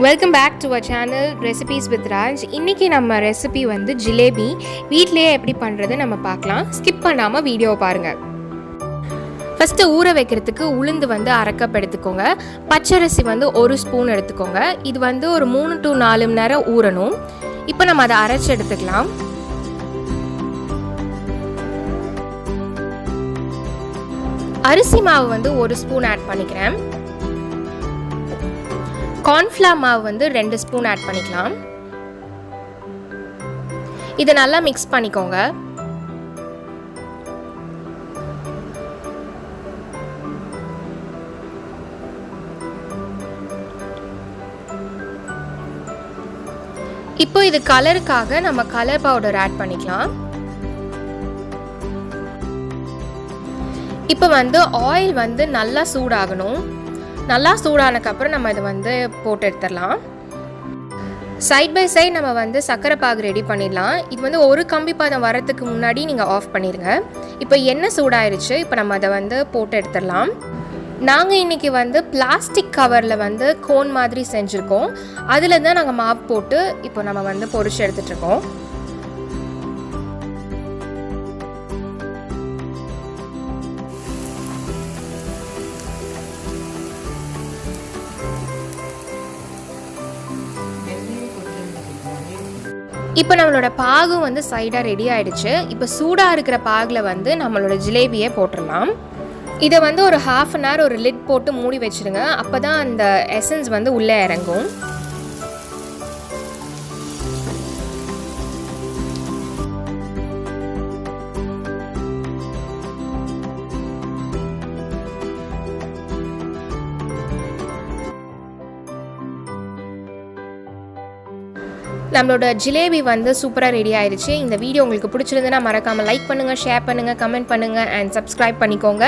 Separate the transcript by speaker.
Speaker 1: Welcome back to our channel recipes with Raj. இன்றைக்கி நம்ம recipe வந்து ஜிலேபி வீட்டிலேயே எப்படி பண்ணுறது நம்ம பார்க்கலாம். ஸ்கிப் பண்ணாமல் வீடியோவை பாருங்கள். ஃபஸ்ட்டு ஊற வைக்கிறதுக்கு உளுந்து வந்து அரை கப் எடுத்துக்கோங்க. பச்சரிசி வந்து 1 ஸ்பூன் எடுத்துக்கோங்க. இது வந்து ஒரு 3 to 4 மணி நேரம் ஊறணும். இப்போ நம்ம அதை அரைச்சி எடுத்துக்கலாம். அரிசி மாவு வந்து 1 ஸ்பூன் ஆட் பண்ணிக்கிறேன். கார்ன்ஃப்ளவர் மாவு வந்து 2 ஸ்பூன் ஆட் பண்ணிக்கலாம். இதை நல்லா மிக்ஸ் பண்ணிக்கோங்க. இப்போ இது கலருக்காக நம்ம கலர் பவுடர் ஆட் பண்ணிக்கலாம். இப்போ வந்து ஆயில் வந்து நல்லா சூடாகணும். நல்லா சூடானதுக்கப்புறம் நம்ம இதை வந்து போட்டு எடுத்துடலாம். சைட் பை சைட் நம்ம வந்து சர்க்கரை பாகு ரெடி பண்ணிடலாம். இது வந்து ஒரு கம்பி பதம் வரத்துக்கு முன்னாடி நீங்கள் ஆஃப் பண்ணிடுங்க. இப்போ எண்ணெய் சூடாயிருச்சு. இப்போ நம்ம அதை வந்து போட்டு எடுத்துடலாம். நாங்கள் இன்றைக்கி வந்து பிளாஸ்டிக் கவரில் வந்து கோன் மாதிரி செஞ்சுருக்கோம். அதில் தான் நாங்கள் மாவு போட்டு இப்போ நம்ம வந்து பொரிச்சு எடுத்துகிட்ருக்கோம். இப்போ நம்மளோட பாகு வந்து சைடாக ரெடி ஆகிடுச்சு. இப்போ சூடாக இருக்கிற பாகில் வந்து நம்மளோட ஜிலேபியை போட்டுடலாம். இதை வந்து ஒரு 1/2 அன் ஹவர் ஒரு லிட் போட்டு மூடி வச்சுருங்க. அப்போ தான் அந்த எசன்ஸ் வந்து உள்ளே இறங்கும். நம்மளோட ஜிலேபி வந்து சூப்பராக ரெடி ஆயிடுச்சு. இந்த வீடியோ உங்களுக்கு பிடிச்சிருந்துன்னா மறக்காமல் லைக் பண்ணுங்கள், ஷேர் பண்ணுங்கள், கமெண்ட் பண்ணுங்கள் அண்ட் சப்ஸ்கிரைப் பண்ணிக்கோங்க.